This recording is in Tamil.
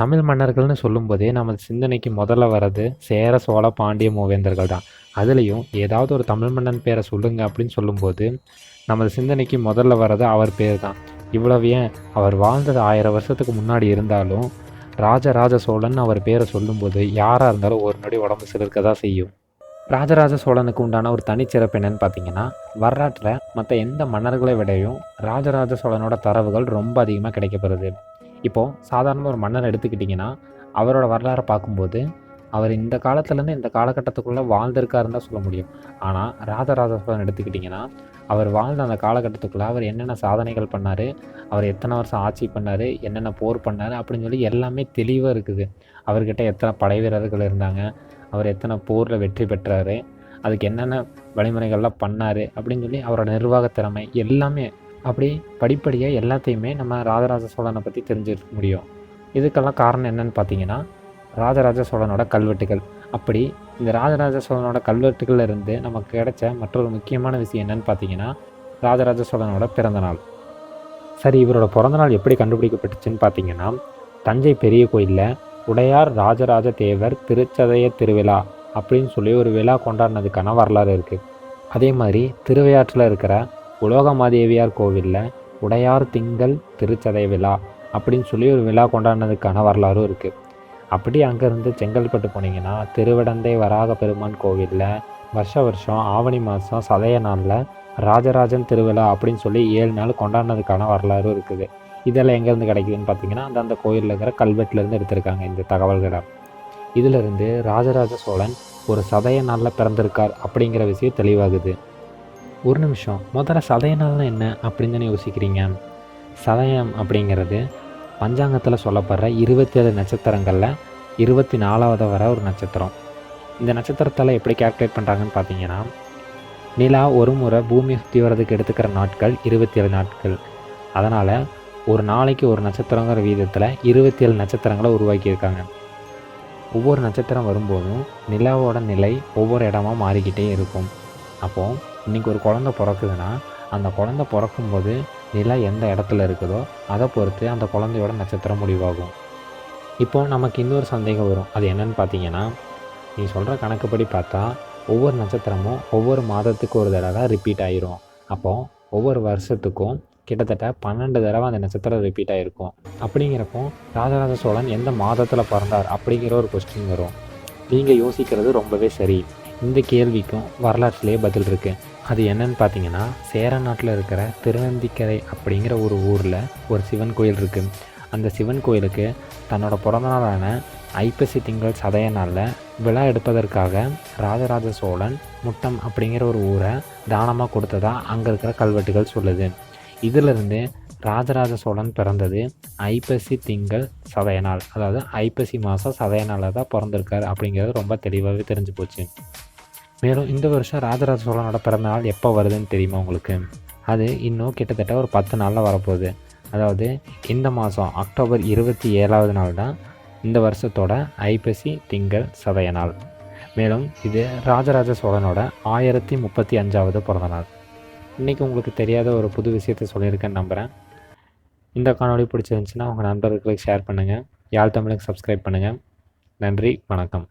தமிழ் மன்னர்கள்னு சொல்லும்போதே நமது சிந்தனைக்கு முதல்ல வர்றது சேர சோழ பாண்டிய மூவேந்தர்கள் தான். அதுலேயும் ஏதாவது ஒரு தமிழ் மன்னன் பேரை சொல்லுங்க அப்படின்னு சொல்லும்போது நமது சிந்தனைக்கு முதல்ல வர்றது அவர் பேர் தான். இவ்வளவு ஏன், அவர் வாழ்ந்தது 1000 வருஷத்துக்கு முன்னாடி இருந்தாலும் ராஜராஜ சோழன் அவர் பேரை சொல்லும்போது யாராக இருந்தாலும் ஒரு நொடி உடம்பு சிலிர்க்க தான் செய்யும். ராஜராஜ சோழனுக்கு உண்டான ஒரு தனிச்சிறப்பு என்னன்னு பார்த்தீங்கன்னா, வரலாற்றில் மற்ற எந்த மன்னர்களை விடையும் ராஜராஜ சோழனோட தரவுகள் ரொம்ப அதிகமாக கிடைக்கப்படுது. இப்போது சாதாரண ஒரு மன்னர் எடுத்துக்கிட்டிங்கன்னா, அவரோட வரலாறை பார்க்கும்போது அவர் இந்த காலத்துலேருந்து இந்த காலகட்டத்துக்குள்ளே வாழ்ந்திருக்காருன்னு தான் சொல்ல முடியும். ஆனால் ராஜராஜ சோழன் எடுத்துக்கிட்டிங்கன்னா, அவர் வாழ்ந்த அந்த காலகட்டத்துக்குள்ளே அவர் என்னென்ன சாதனைகள் பண்ணார், அவர் எத்தனை வருஷம் ஆட்சி பண்ணார், என்னென்ன போர் பண்ணார் அப்படின்னு சொல்லி எல்லாமே தெளிவாக இருக்குது. அவர்கிட்ட எத்தனை படை வீரர்கள் இருந்தாங்க, அவர் எத்தனை போரில் வெற்றி பெற்றார், அதுக்கு என்னென்ன வழிமுறைகள்லாம் பண்ணார் அப்படின்னு சொல்லி அவரோட நிர்வாக திறமை எல்லாமே அப்படி படிப்படியாக எல்லாத்தையுமே நம்ம ராஜராஜ சோழனை பற்றி தெரிஞ்சுக்க முடியும். இதுக்கெல்லாம் காரணம் என்னன்னு பார்த்தீங்கன்னா, ராஜராஜ சோழனோட கல்வெட்டுகள். அப்படி இந்த ராஜராஜ சோழனோட கல்வெட்டுகளில் இருந்து நமக்கு கிடைச்ச மற்றொரு முக்கியமான விஷயம் என்னன்னு பார்த்தீங்கன்னா, ராஜராஜ சோழனோட பிறந்தநாள். சரி, இவரோட பிறந்தநாள் எப்படி கண்டுபிடிக்கப்பட்டுச்சுன்னு பார்த்தீங்கன்னா, தஞ்சை பெரிய கோயிலில் உடையார் ராஜராஜ தேவர் திருச்சதய திருவிழா அப்படின்னு சொல்லி ஒரு விழா கொண்டாடினதுக்கான வரலாறு இருக்குது. அதே மாதிரி திருவையாற்றில் இருக்கிற உலோகமாதேவியார் கோவிலில் உடையார் திங்கள் திருச்சதய விழா அப்படின்னு சொல்லி ஒரு விழா கொண்டாடினதுக்கான வரலாறும் இருக்குது. அப்படி அங்கேருந்து செங்கல்பட்டு போனீங்கன்னா திருவிடந்தை வராக பெருமான் கோவிலில் வருஷம் ஆவணி மாதம் சதய நாளில் ராஜராஜன் திருவிழா அப்படின்னு சொல்லி 7 நாள் கொண்டாடினதுக்கான வரலாறும் இருக்குது. இதெல்லாம் எங்கேருந்து கிடைக்குதுன்னு பார்த்தீங்கன்னா, அந்த கோயிலில் இருக்கிற கல்வெட்டிலேருந்து எடுத்திருக்காங்க இந்த தகவல்களை. இதிலிருந்து ராஜராஜ சோழன் ஒரு சதய நாளில் பிறந்திருக்கார் அப்படிங்கிற விஷயம் தெளிவாகுது. ஒரு நிமிஷம், முதல்ல சதய நாள்னா என்ன அப்படின்னு தானே யோசிக்கிறீங்க. சதயம் அப்படிங்கிறது பஞ்சாங்கத்தில் சொல்லப்படுற 27 நட்சத்திரங்களில் 24வது வர ஒரு நட்சத்திரம். இந்த நட்சத்திரத்தில் எப்படி கால்குலேட் பண்ணுறாங்கன்னு பார்த்தீங்கன்னா, நிலா ஒரு முறை பூமியை சுற்றி வர்றதுக்கு எடுத்துக்கிற நாட்கள் 27 நாட்கள். அதனால் ஒரு நாளைக்கு ஒரு நட்சத்திரங்கிற வீதத்தில் 27 நட்சத்திரங்களை உருவாக்கியிருக்காங்க. ஒவ்வொரு நட்சத்திரம் வரும்போதும் நிலாவோட நிலை ஒவ்வொரு இடமா மாறிக்கிட்டே இருக்கும். அப்போது இன்றைக்கி ஒரு குழந்தை பிறக்குதுன்னா, அந்த குழந்தை பிறக்கும்போது நிலா எந்த இடத்துல இருக்குதோ அதை பொறுத்து அந்த குழந்தையோட நட்சத்திரம் முடிவாகும். இப்போது நமக்கு இன்னொரு சந்தேகம் வரும். அது என்னன்னு பார்த்தீங்கன்னா, நீ சொல்கிற கணக்குப்படி பார்த்தா ஒவ்வொரு நட்சத்திரமும் ஒவ்வொரு மாதத்துக்கு ஒரு தடவை ரிப்பீட் ஆகிரும். அப்போது ஒவ்வொரு வருஷத்துக்கும் கிட்டத்தட்ட 12 தடவை அந்த நட்சத்திரம் ரிப்பீட் ஆகிருக்கும். அப்படிங்கிறப்போ ராஜராஜ சோழன் எந்த மாதத்தில் பிறந்தார் அப்படிங்கிற ஒரு கொஸ்டின் வரும். நீங்கள் யோசிக்கிறது ரொம்பவே சரி. இந்த கேள்விக்கும் வரலாற்றிலே பதில் இருக்குது. அது என்னன்னு பார்த்தீங்கன்னா, சேர நாட்டில் இருக்கிற திருநந்திக்கரை அப்படிங்கிற ஒரு ஊரில் ஒரு சிவன் கோயில் இருக்குது. அந்த சிவன் கோயிலுக்கு தன்னோட பிறந்தநாளான ஐப்பசி திங்கள் சதய நாளில் விழா எடுப்பதற்காக ராஜராஜ சோழன் முட்டம் அப்படிங்கிற ஒரு ஊரை தானமாக கொடுத்ததா அங்கே இருக்கிற கல்வெட்டுகள் சொல்லுது. இதிலிருந்து ராஜராஜ சோழன் பிறந்தது ஐப்பசி திங்கள் சதய நாள், அதாவது ஐப்பசி மாதம் சதய நாளில் தான் பிறந்திருக்கார் அப்படிங்கிறது ரொம்ப தெளிவாகவே தெரிஞ்சு போச்சு. மேலும் இந்த வருஷம் ராஜராஜ சோழனோட பிறந்தநாள் எப்போ வருதுன்னு தெரியுமா உங்களுக்கு? அது இன்னும் கிட்டத்தட்ட ஒரு 10 நாளில் வரப்போகுது. அதாவது இந்த மாதம் அக்டோபர் 27வது நாள் தான் இந்த வருஷத்தோட ஐப்பசி திங்கள் சதய நாள். மேலும் இது ராஜராஜ சோழனோட 1035வது பிறந்தநாள். இன்றைக்கி உங்களுக்கு தெரியாத ஒரு புது விஷயத்தை சொல்லியிருக்கேன்னு நம்புகிறேன். இந்த காணொளி பிடிச்சிருந்துச்சுன்னா உங்கள் நண்பர்களுக்கு ஷேர் பண்ணுங்கள். யாழ் தமிழுக்கு சப்ஸ்கிரைப் பண்ணுங்கள். நன்றி, வணக்கம்.